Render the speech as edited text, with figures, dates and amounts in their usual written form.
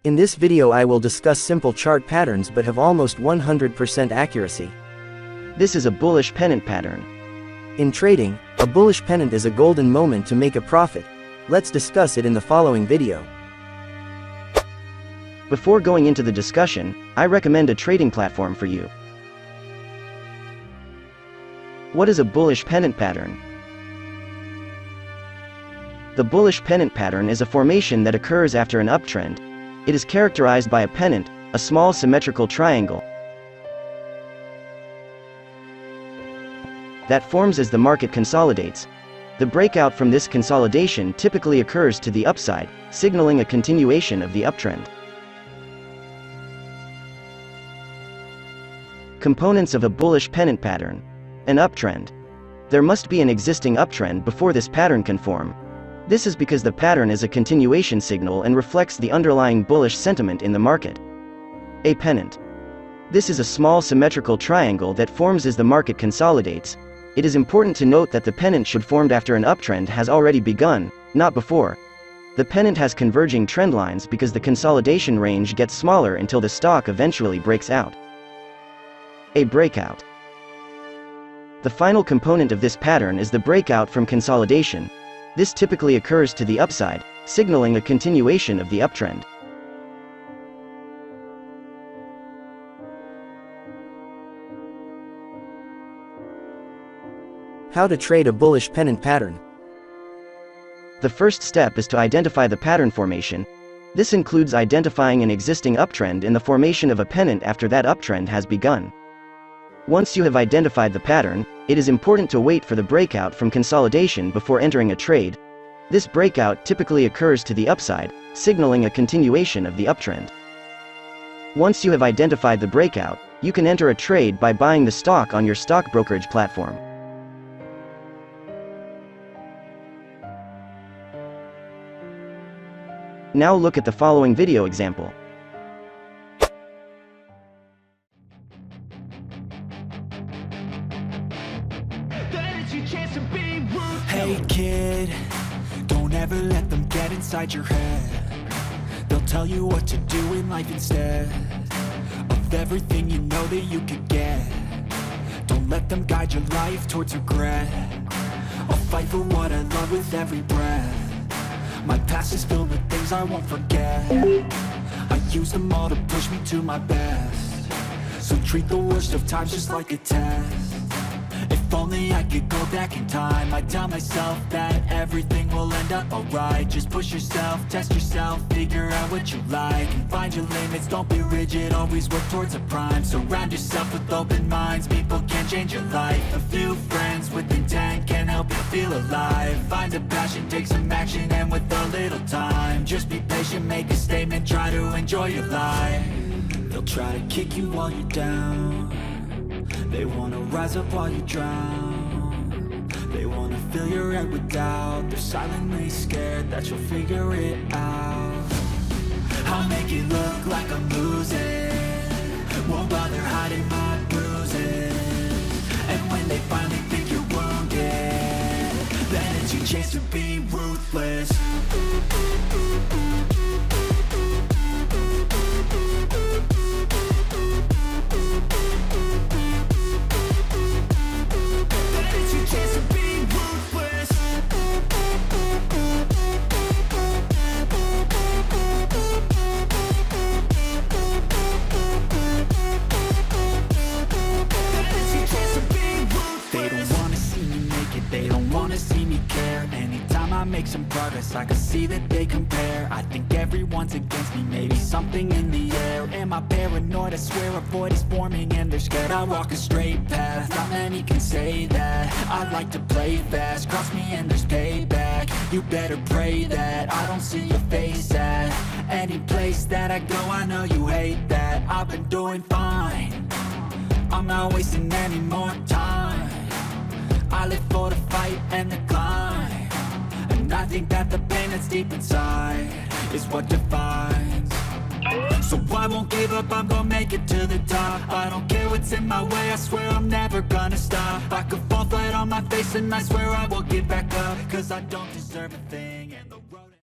In this video I will discuss simple chart patterns but have almost 100% accuracy. This is a bullish pennant pattern. In trading, a bullish pennant is a golden moment to make a profit. Let's discuss it in the following video. Before going into the discussion, I recommend a trading platform for you. What is a bullish pennant pattern? The bullish pennant pattern is a formation that occurs after an uptrend. It is characterized by a pennant, a small symmetrical triangle, that forms as the market consolidates. The breakout from this consolidation typically occurs to the upside, signaling a continuation of the uptrend. Components of a bullish pennant pattern. An uptrend. There must be an existing uptrend before this pattern can form. This is because the pattern is a continuation signal and reflects the underlying bullish sentiment in the market. A pennant. This is a small symmetrical triangle that forms as the market consolidates. It is important to note that the pennant should form after an uptrend has already begun, not before. The pennant has converging trend lines because the consolidation range gets smaller until the stock eventually breaks out. A breakout. The final component of this pattern is the breakout from consolidation. This typically occurs to the upside, signaling a continuation of the uptrend. How to trade a bullish pennant pattern. The first step is to identify the pattern formation. This includes identifying an existing uptrend in the formation of a pennant after that uptrend has begun. Once you have identified the pattern, it is important to wait for the breakout from consolidation before entering a trade. This breakout typically occurs to the upside, signaling a continuation of the uptrend. Once you have identified the breakout, you can enter a trade by buying the stock on your stock brokerage platform. Now look at the following video example. Hey kid, don't ever let them get inside your head. They'll tell you what to do in life instead of everything you know that you could get. Don't let them guide your life towards regret. I'll fight for what I love with every breath. My past is filled with things I won't forget. I use them all to push me to my best. So treat the worst of times just like a test. If only I could go back in time, I'd tell myself that everything will end up alright. Just push yourself, test yourself, figure out what you like, and find your limits, don't be rigid, always work towards a prime. Surround yourself with open minds, people can change your life. A few friends with intent can help you feel alive. Find a passion, take some action, and with a little time, just be patient, make a statement, try to enjoy your life. They'll try to kick you while you're down. They wanna rise up while you drown. They wanna fill your head with doubt. They're silently scared that you'll figure it out. I'll make it look like I'm losing, won't bother hiding my bruises. And when they finally think you're wounded, then it's your chance to be ruthless. They don't wanna see me care. Anytime I make some progress, I can see that they compare. I think everyone's against me, maybe something in the air. Am I paranoid? I swear a void is forming and they're scared. I walk a straight path, not many can say that. I like to play fast, cross me and there's payback. You better pray that I don't see your face at any place that I go. I know you hate that. I've been doing fine, I'm not wasting any more time. I live for the fight and the climb, and I think that the pain that's deep inside is what defines. So I won't give up, I'm gonna make it to the top. I don't care what's in my way, I swear I'm never gonna stop. I could fall flat on my face and I swear I will get back up, cause I don't deserve a thing, and the